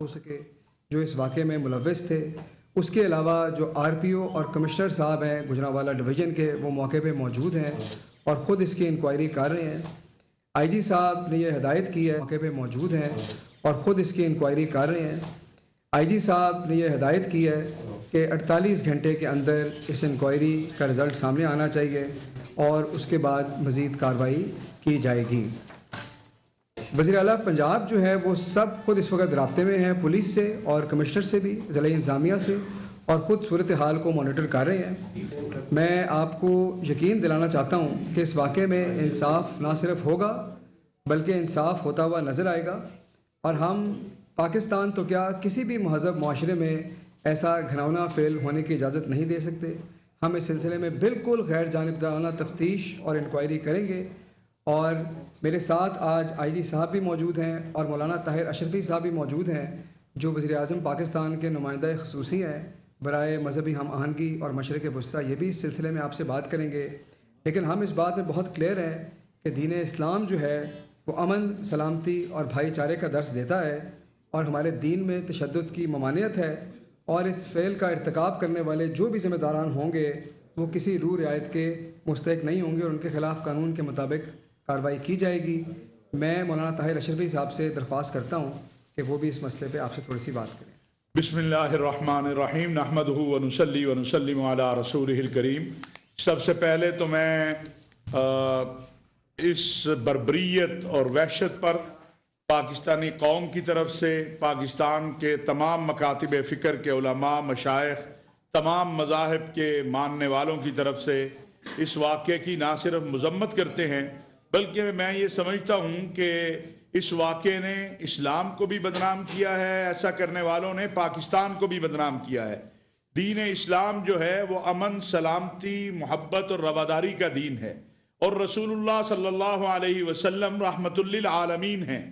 ہو سکے جو اس واقعے میں ملوث تھے. اس کے علاوہ جو RPO اور کمشنر صاحب ہیں گجرانوالہ ڈویژن کے، وہ موقع پہ موجود ہیں اور خود اس کی انکوائری کر رہے ہیں. IG صاحب نے یہ ہدایت کی ہے، موقع پہ موجود ہیں اور خود اس کی انکوائری کر رہے ہیں. IG صاحب نے یہ ہدایت کی ہے کہ 48 گھنٹے کے اندر اس انکوائری کا رزلٹ سامنے آنا چاہیے اور اس کے بعد مزید کارروائی کی جائے گی. وزیر اعلیٰ پنجاب جو ہے وہ سب خود اس وقت رابطے میں ہیں پولیس سے اور کمشنر سے بھی، ضلعی انتظامیہ سے، اور خود صورتحال کو مانیٹر کر رہے ہیں. میں آپ کو یقین دلانا چاہتا ہوں کہ اس واقعے میں انصاف نہ صرف ہوگا بلکہ انصاف ہوتا ہوا نظر آئے گا. اور ہم پاکستان تو کیا کسی بھی مہذب معاشرے میں ایسا گھناؤنا فعل ہونے کی اجازت نہیں دے سکتے. ہم اس سلسلے میں بالکل غیر جانبدارانہ تفتیش اور انکوائری کریں گے. اور میرے ساتھ آج IG صاحب بھی موجود ہیں اور مولانا طاہر اشرفی صاحب بھی موجود ہیں جو وزیر اعظم پاکستان کے نمائندہ خصوصی ہیں برائے مذہبی ہم آہنگی اور مشرق وسطیٰ. یہ بھی اس سلسلے میں آپ سے بات کریں گے. لیکن ہم اس بات میں بہت کلیئر ہیں کہ دین اسلام جو ہے وہ امن، سلامتی اور بھائی چارے کا درس دیتا ہے اور ہمارے دین میں تشدد کی ممانعت ہے. اور اس فعل کا ارتکاب کرنے والے جو بھی ذمہ داران ہوں گے وہ کسی روح رعایت کے مستحق نہیں ہوں گے اور ان کے خلاف قانون کے مطابق کارروائی کی جائے گی. میں مولانا طاہر اشرفی صاحب سے درخواست کرتا ہوں کہ وہ بھی اس مسئلے پہ آپ سے تھوڑی سی بات کریں. بسم اللہ الرحمن الرحیم، نحمدہ ونصلی ونسلم علی رسولہ الکریم. سب سے پہلے تو میں اس بربریت اور وحشت پر پاکستانی قوم کی طرف سے، پاکستان کے تمام مکاتب فکر کے علماء، مشائخ، تمام مذاہب کے ماننے والوں کی طرف سے اس واقعے کی نہ صرف مذمت کرتے ہیں بلکہ میں یہ سمجھتا ہوں کہ اس واقعے نے اسلام کو بھی بدنام کیا ہے. ایسا کرنے والوں نے پاکستان کو بھی بدنام کیا ہے. دین اسلام جو ہے وہ امن، سلامتی، محبت اور رواداری کا دین ہے اور رسول اللہ صلی اللہ علیہ وسلم رحمت للعالمین ہیں.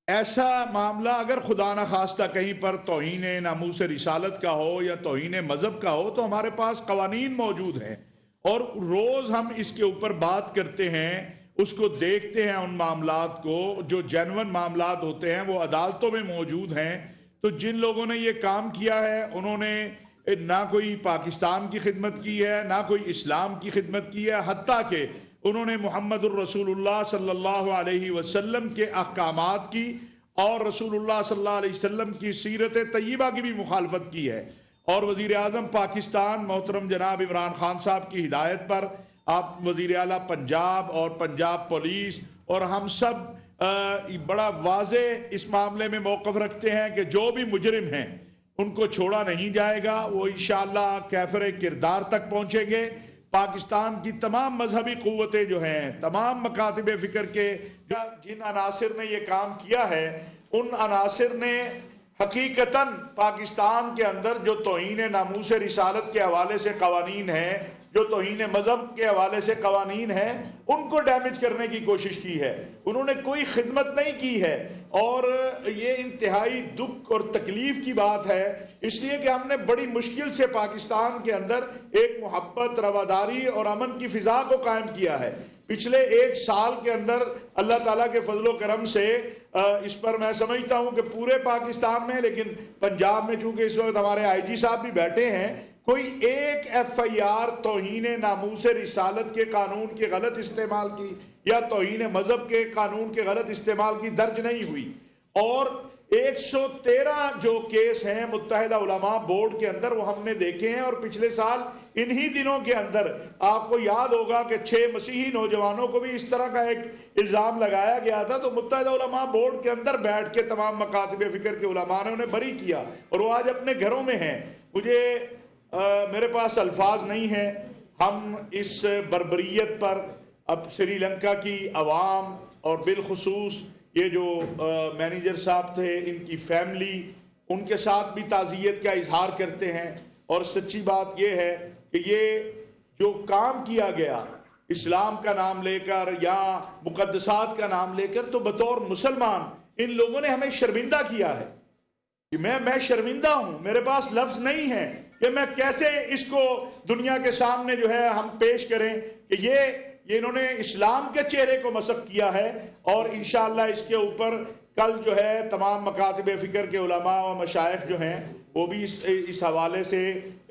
ایسا معاملہ اگر خدا نخواستہ کہیں پر توہین ناموس رسالت کا ہو یا توہین مذہب کا ہو تو ہمارے پاس قوانین موجود ہیں اور روز ہم اس کے اوپر بات کرتے ہیں، اس کو دیکھتے ہیں. ان معاملات کو جو جینون معاملات ہوتے ہیں وہ عدالتوں میں موجود ہیں. تو جن لوگوں نے یہ کام کیا ہے انہوں نے نہ کوئی پاکستان کی خدمت کی ہے، نہ کوئی اسلام کی خدمت کی ہے، حتیٰ کہ انہوں نے محمد الرسول اللہ صلی اللہ علیہ وسلم کے احکامات کی اور رسول اللہ صلی اللہ علیہ وسلم کی سیرت طیبہ کی بھی مخالفت کی ہے. اور وزیر اعظم پاکستان محترم جناب عمران خان صاحب کی ہدایت پر آپ وزیر اعلیٰ پنجاب اور پنجاب پولیس اور ہم سب بڑا واضح اس معاملے میں موقف رکھتے ہیں کہ جو بھی مجرم ہیں ان کو چھوڑا نہیں جائے گا. وہ انشاءاللہ کیفر کردار تک پہنچیں گے. پاکستان کی تمام مذہبی قوتیں جو ہیں، تمام مکاتب فکر کے جن عناصر نے یہ کام کیا ہے، ان عناصر نے حقیقتاً پاکستان کے اندر جو توہین ناموس رسالت کے حوالے سے قوانین ہیں، جو توہین مذہب کے حوالے سے قوانین ہیں، ان کو ڈیمیج کرنے کی کوشش کی ہے. انہوں نے کوئی خدمت نہیں کی ہے اور یہ انتہائی دکھ اور تکلیف کی بات ہے، اس لیے کہ ہم نے بڑی مشکل سے پاکستان کے اندر ایک محبت، رواداری اور امن کی فضا کو قائم کیا ہے. پچھلے ایک سال کے اندر اللہ تعالیٰ کے فضل و کرم سے اس پر میں سمجھتا ہوں کہ پورے پاکستان میں، لیکن پنجاب میں چونکہ اس وقت ہمارے IG صاحب بھی بیٹھے ہیں، کوئی ایک FIR توہین ناموس رسالت کے قانون کی غلط استعمال کی یا توہین مذہب کے قانون کے غلط استعمال کی درج نہیں ہوئی. اور 113 جو کیس ہیں متحدہ علماء بورڈ کے اندر وہ ہم نے دیکھے ہیں. اور پچھلے سال انہی دنوں کے اندر آپ کو یاد ہوگا کہ 6 مسیحی نوجوانوں کو بھی اس طرح کا ایک الزام لگایا گیا تھا. تو متحدہ علماء بورڈ کے اندر بیٹھ کے تمام مکاتب فکر کے علماء نے انہیں بری کیا اور وہ آج اپنے گھروں میں ہیں. مجھے میرے پاس الفاظ نہیں ہیں. ہم اس بربریت پر اب سری لنکا کی عوام اور بالخصوص یہ جو مینیجر صاحب تھے، ان کی فیملی، ان کے ساتھ بھی تعزیت کا اظہار کرتے ہیں. اور سچی بات یہ ہے کہ یہ جو کام کیا گیا اسلام کا نام لے کر یا مقدسات کا نام لے کر، تو بطور مسلمان ان لوگوں نے ہمیں شرمندہ کیا ہے. میں شرمندہ ہوں، میرے پاس لفظ نہیں ہے کہ میں کیسے اس کو دنیا کے سامنے جو ہے ہم پیش کریں کہ یہ انہوں نے اسلام کے چہرے کو مسخ کیا ہے، اور انشاءاللہ اس کے اوپر کل جو ہے تمام مکاتب فکر کے علماء و مشائخ جو ہیں وہ بھی اس حوالے سے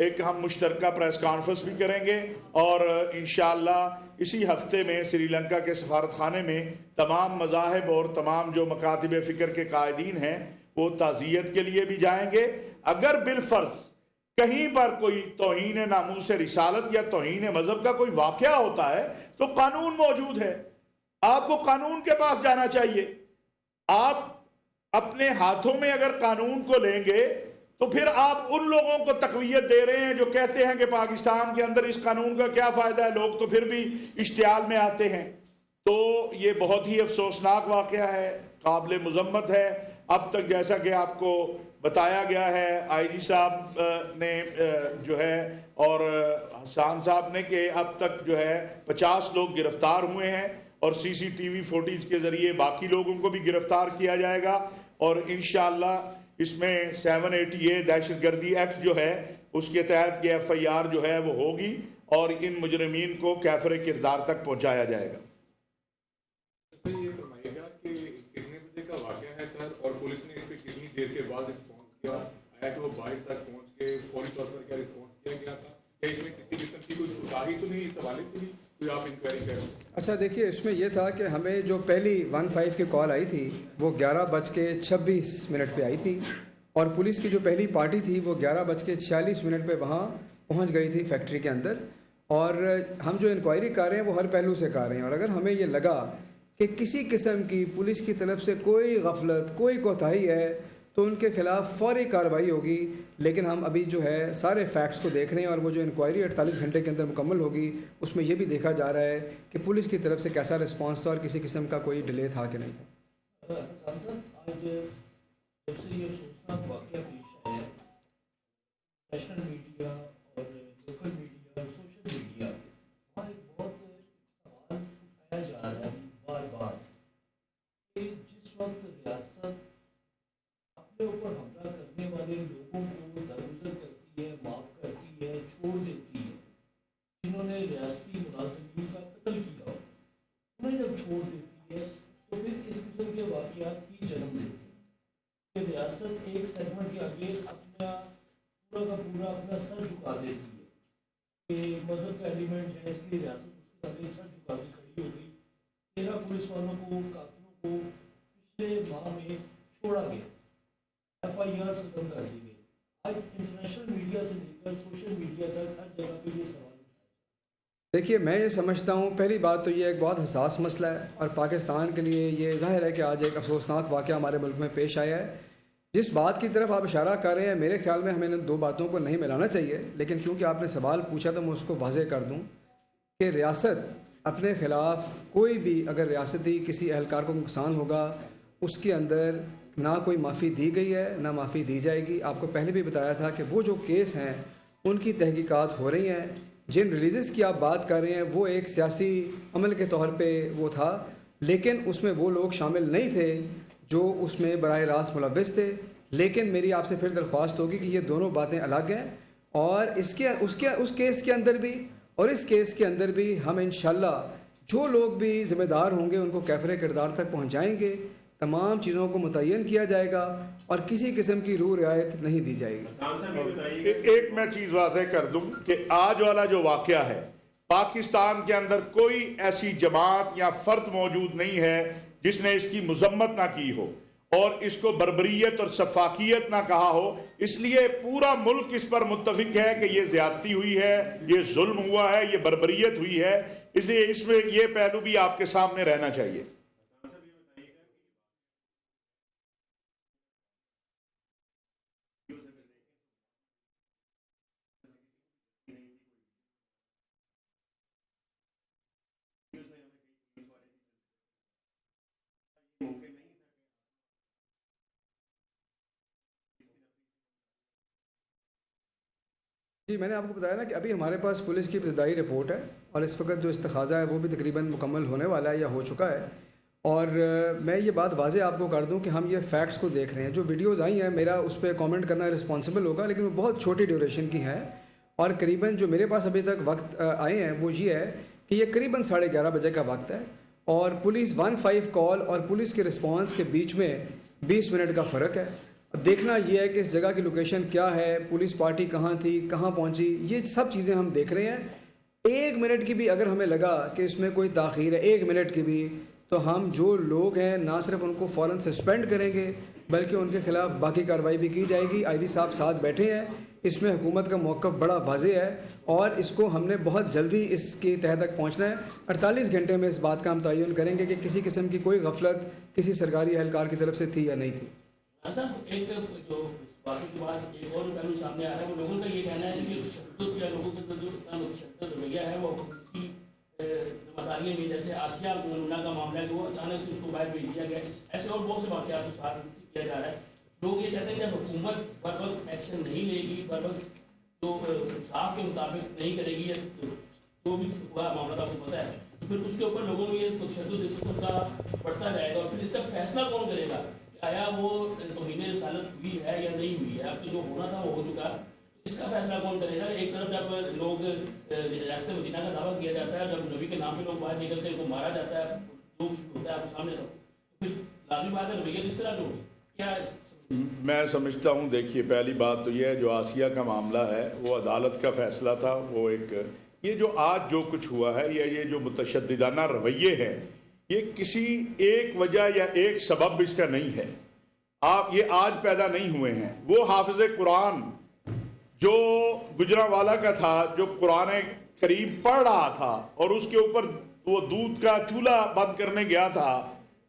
ایک ہم مشترکہ پریس کانفرنس بھی کریں گے، اور انشاءاللہ اسی ہفتے میں سری لنکا کے سفارت خانے میں تمام مذاہب اور تمام جو مکاتب فکر کے قائدین ہیں وہ تعزیت کے لیے بھی جائیں گے۔ اگر بالفرض کہیں پر کوئی توہین ناموس رسالت یا توہین مذہب کا کوئی واقعہ ہوتا ہے تو قانون موجود ہے، آپ کو قانون کے پاس جانا چاہیے۔ آپ اپنے ہاتھوں میں اگر قانون کو لیں گے تو پھر آپ ان لوگوں کو تقویت دے رہے ہیں جو کہتے ہیں کہ پاکستان کے اندر اس قانون کا کیا فائدہ ہے، لوگ تو پھر بھی اشتعال میں آتے ہیں۔ تو یہ بہت ہی افسوسناک واقعہ ہے، قابل مذمت ہے۔ اب تک جیسا کہ آپ کو بتایا گیا ہے آئی جی صاحب نے جو ہے اور حسان صاحب نے کہ اب تک جو ہے 50 لوگ گرفتار ہوئے ہیں، اور سی سی ٹی وی فوٹیج کے ذریعے باقی لوگوں کو بھی گرفتار کیا جائے گا، اور انشاءاللہ اس میں 780A دہشت گردی ایکٹ جو ہے اس کے تحت یہ FIR جو ہے وہ ہوگی، اور ان مجرمین کو کیفر کردار تک پہنچایا جائے گا۔ یہ فرمائیے گا کہ کتنے بجے کا واقعہ ہے سر، اور پولیس نے اس پہ کتنی دیر کے بعد رسپانس کیا؟ آیا کہ وہ باہر تک پہنچ کے فوری طور پر کیا رسپانس کیا گیا تھا؟ کیا اس میں کسی قسم کی کوئی کوتاہی تو نہیں اس حوالے سے بھی کوئی آپ انکوائری کر رہے ہیں؟ اچھا دیکھیے، اس میں یہ تھا کہ ہمیں جو پہلی 15 کی کال آئی تھی وہ 11:26 پہ آئی تھی، اور پولیس کی جو پہلی پارٹی تھی وہ 11:46 پہ وہاں پہنچ گئی تھی فیکٹری کے اندر، اور ہم جو انکوائری کر رہے ہیں وہ ہر پہلو سے کر رہے ہیں، اور اگر ہمیں یہ لگا کہ کسی قسم کی پولیس کی طرف سے کوئی غفلت، کوئی کوتاہی ہے تو ان کے خلاف فوری کارروائی ہوگی۔ لیکن ہم ابھی جو ہے سارے فیکٹس کو دیکھ رہے ہیں، اور وہ جو انکوائری 48 گھنٹے کے اندر مکمل ہوگی اس میں یہ بھی دیکھا جا رہا ہے کہ پولیس کی طرف سے کیسا رسپانس تھا اور کسی قسم کا کوئی ڈیلے تھا کہ نہیں تھا۔ آج جب سے یہ افسوسناک واقعہ پیش آیا، نیشنل میڈیا اور لوکل میڈیا اور سوشل میڈیا وہاں ایک بہت سوال اٹھایا جا رہا ہے بار بار کہ جس وقت ریاست اپنے اوپر حملہ کرنے والے لوگوں کو درگزر کرتی ہے، معاف کرتی ہے، چھوڑ دیتی ہے، جنہوں نے ریاستی ملازمین کا قتل کیا ہو، انہیں جب چھوڑ دیتی ہے تو پھر اس قسم کے واقعات کی جنم دیتی ہے کہ ریاست ایک سیگمنٹ کے آگے اپنا پورا کا پورا اپنا سر جھکا دیتی ہے کہ مذہب کا ایلیمنٹ ہے، اس لیے ریاست اس کے آگے سر جھکا کے کھڑی ہو گئی۔ 13 پولیس والوں کو، قاتلوں کو پچھلے ماہ میں چھوڑا گیا، FIR ختم کر دی گئی۔ آج انٹرنیشنل میڈیا سے لے کر سوشل میڈیا تک ہر جگہ پہ یہ سوال اٹھایا۔ دیکھیے، میں یہ سمجھتا ہوں پہلی بات تو یہ ایک بہت حساس مسئلہ ہے، اور پاکستان کے لیے یہ ظاہر ہے کہ آج ایک افسوسناک واقعہ ہمارے ملک میں پیش آیا ہے۔ جس بات کی طرف آپ اشارہ کر رہے ہیں، میرے خیال میں ہمیں ان دو باتوں کو نہیں ملانا چاہیے، لیکن کیونکہ آپ نے سوال پوچھا تو میں اس کو واضح کر دوں کہ ریاست اپنے خلاف کوئی بھی اگر ریاستی کسی اہلکار کو نقصان ہوگا اس کے اندر نہ کوئی معافی دی گئی ہے نہ معافی دی جائے گی۔ آپ کو پہلے بھی بتایا تھا کہ وہ جو کیس ہیں ان کی تحقیقات ہو رہی ہیں، جن ریلیزز کی آپ بات کر رہے ہیں وہ ایک سیاسی عمل کے طور پہ وہ تھا، لیکن اس میں وہ لوگ شامل نہیں تھے جو اس میں براہ راست ملوث تھے۔ لیکن میری آپ سے پھر درخواست ہوگی کہ یہ دونوں باتیں الگ ہیں، اور اس کیس کے اندر بھی اور اس کیس کے اندر بھی ہم انشاءاللہ جو لوگ بھی ذمہ دار ہوں گے ان کو کیفر کردار تک پہنچائیں گے، تمام چیزوں کو متعین کیا جائے گا اور کسی قسم کی روح رعایت نہیں دی جائے گی۔ ایک میں چیز واضح کر دوں کہ آج والا جو واقعہ ہے، پاکستان کے اندر کوئی ایسی جماعت یا فرد موجود نہیں ہے جس نے اس کی مذمت نہ کی ہو اور اس کو بربریت اور سفاکیت نہ کہا ہو۔ اس لیے پورا ملک اس پر متفق ہے کہ یہ زیادتی ہوئی ہے، یہ ظلم ہوا ہے، یہ بربریت ہوئی ہے، اس لیے اس میں یہ پہلو بھی آپ کے سامنے رہنا چاہیے۔ جی، میں نے آپ کو بتایا نا کہ ابھی ہمارے پاس پولیس کی ابتدائی رپورٹ ہے، اور اس وقت جو استخاذہ ہے وہ بھی تقریباً مکمل ہونے والا ہے یا ہو چکا ہے، اور میں یہ بات واضح آپ کو کر دوں کہ ہم یہ فیکٹس کو دیکھ رہے ہیں۔ جو ویڈیوز آئی ہیں میرا اس پہ کامنٹ کرنا رسپانسبل ہوگا، لیکن وہ بہت چھوٹی ڈیوریشن کی ہیں، اور قریباً جو میرے پاس ابھی تک وقت آئے ہیں وہ یہ ہے کہ یہ قریباً 11:30 بجے کا وقت ہے اور پولیس 15 کال اور پولیس کے رسپانس کے بیچ میں 20 منٹ کا فرق ہے. اب دیکھنا یہ ہے کہ اس جگہ کی لوکیشن کیا ہے, پولیس پارٹی کہاں تھی, کہاں پہنچی, یہ سب چیزیں ہم دیکھ رہے ہیں. 1 منٹ کی بھی اگر ہمیں لگا کہ اس میں کوئی تاخیر ہے, 1 منٹ کی بھی, تو ہم جو لوگ ہیں نہ صرف ان کو فوراً سسپینڈ کریں گے بلکہ ان کے خلاف باقی کارروائی بھی کی جائے گی. آئی جی صاحب ساتھ بیٹھے ہیں, اس میں حکومت کا موقف بڑا واضح ہے اور اس کو ہم نے بہت جلدی اس کی تہہ تک پہنچنا ہے. 48 گھنٹے میں اس بات کا ہم تعین کریں گے کہ کسی قسم کی کوئی غفلت کسی سرکاری اہلکار کی طرف سے تھی یا نہیں تھی. ایک جو واقعے کے بعد ایک اور پہلو سامنے آ رہا ہے, وہ لوگوں کا یہ کہنا ہے کہ تشدد یا لوگوں کا جو تشدد رویہ ہے وہ کی ذمہ داری میں, جیسے آسیہ نمونہ کا معاملہ ہے کہ وہ اچانک سے اس کو باہر بھیج دیا گیا. ایسے اور بہت سے واقعات کو ساتھ کیا جا رہا ہے. لوگ یہ کہتے ہیں کہ جب حکومت بر وقت ایکشن نہیں لے گی, بر وقت جو انصاف کے مطابق نہیں کرے گی, جو بھی ہوا معاملہ آپ کو پتہ ہے, پھر اس کے اوپر لوگوں میں یہ تشدد اس قسم کا بڑھتا جائے گا. اور پھر اس کا فیصلہ کون کرے گا کہ آیا وہ توہین رسالت ہوئی ہے یا نہیں ہوئی ہے. اب تو جو ہونا تھا وہ ہو چکا, اس کا فیصلہ کون کرے گا؟ ایک طرف جب لوگ ریاست مدینہ کا دعویٰ کیا جاتا ہے, جب نبی کے نام پہ لوگ باہر نکلتے ہیں, ان کو مارا جاتا ہے, لوگ ہوتا ہے آپ سامنے سب, پھر لازمی بات ہے رویہ اس طرح جو کیا ہے. میں سمجھتا ہوں, دیکھیے پہلی بات تو یہ ہے جو آسیہ کا معاملہ ہے وہ عدالت کا فیصلہ تھا. وہ ایک یہ جو آج جو کچھ ہوا ہے یا یہ جو متشددانہ رویے ہیں, یہ کسی ایک وجہ یا ایک سبب اس کا نہیں ہے. آپ یہ آج پیدا نہیں ہوئے ہیں. وہ حافظ قرآن جو گجرانوالہ کا تھا, جو قرآن کریم پڑھ رہا تھا اور اس کے اوپر وہ دودھ کا چولہا بند کرنے گیا تھا,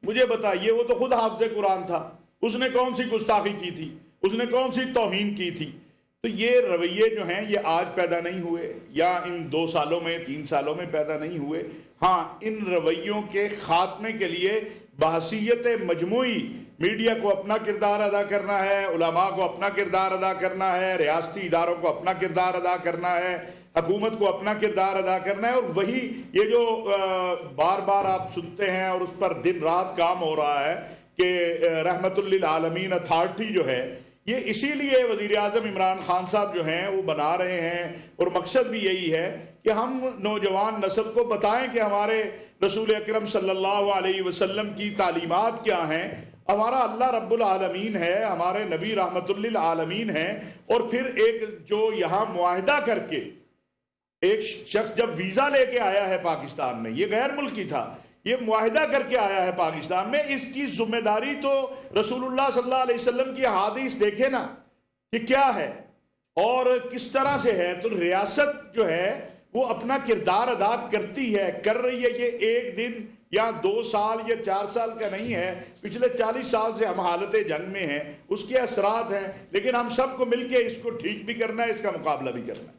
مجھے بتائیے وہ تو خود حافظ قرآن تھا, اس نے کون سی گستاخی کی تھی, اس نے کون سی توہین کی تھی. تو یہ رویے جو ہیں یہ آج پیدا نہیں ہوئے یا ان 2 سالوں میں 3 سالوں میں پیدا نہیں ہوئے. ہاں, ان رویوں کے خاتمے کے لیے بحثیت مجموعی میڈیا کو اپنا کردار ادا کرنا ہے, علماء کو اپنا کردار ادا کرنا ہے, ریاستی اداروں کو اپنا کردار ادا کرنا ہے, حکومت کو اپنا کردار ادا کرنا ہے. اور وہی یہ جو بار بار آپ سنتے ہیں اور اس پر دن رات کام ہو رہا ہے کہ رحمت للعالمین اتھارٹی جو ہے, یہ اسی لیے وزیر اعظم عمران خان صاحب جو ہیں وہ بنا رہے ہیں. اور مقصد بھی یہی ہے کہ ہم نوجوان نسل کو بتائیں کہ ہمارے رسول اکرم صلی اللہ علیہ وسلم کی تعلیمات کیا ہیں. ہمارا اللہ رب العالمین ہے, ہمارے نبی رحمت للعالمین ہیں. اور پھر ایک جو یہاں معاہدہ کر کے ایک شخص جب ویزا لے کے آیا ہے پاکستان میں, یہ غیر ملکی تھا, یہ معاہدہ کر کے آیا ہے پاکستان میں, اس کی ذمہ داری تو رسول اللہ صلی اللہ علیہ وسلم کی احادیث دیکھے نا کہ کیا ہے اور کس طرح سے ہے. تو ریاست جو ہے وہ اپنا کردار ادا کرتی ہے, کر رہی ہے. یہ 1 دن یا 2 سال یا 4 سال کا نہیں ہے, پچھلے 40 سال سے ہم حالت جنگ میں ہیں, اس کے اثرات ہیں. لیکن ہم سب کو مل کے اس کو ٹھیک بھی کرنا ہے, اس کا مقابلہ بھی کرنا ہے.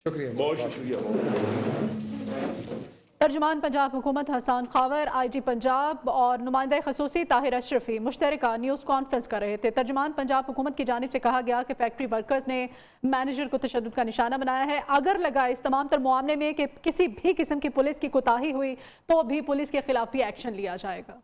شکریہ, بہت شکریہ. ترجمان پنجاب حکومت حسان خاور, آئی جی پنجاب اور نمائندہ خصوصی طاہر اشرفی مشترکہ نیوز کانفرنس کر رہے تھے. ترجمان پنجاب حکومت کی جانب سے کہا گیا کہ فیکٹری ورکرز نے مینیجر کو تشدد کا نشانہ بنایا ہے. اگر لگا اس تمام تر معاملے میں کہ کسی بھی قسم کی پولیس کی کوتاہی ہوئی تو بھی پولیس کے خلاف بھی ایکشن لیا جائے گا.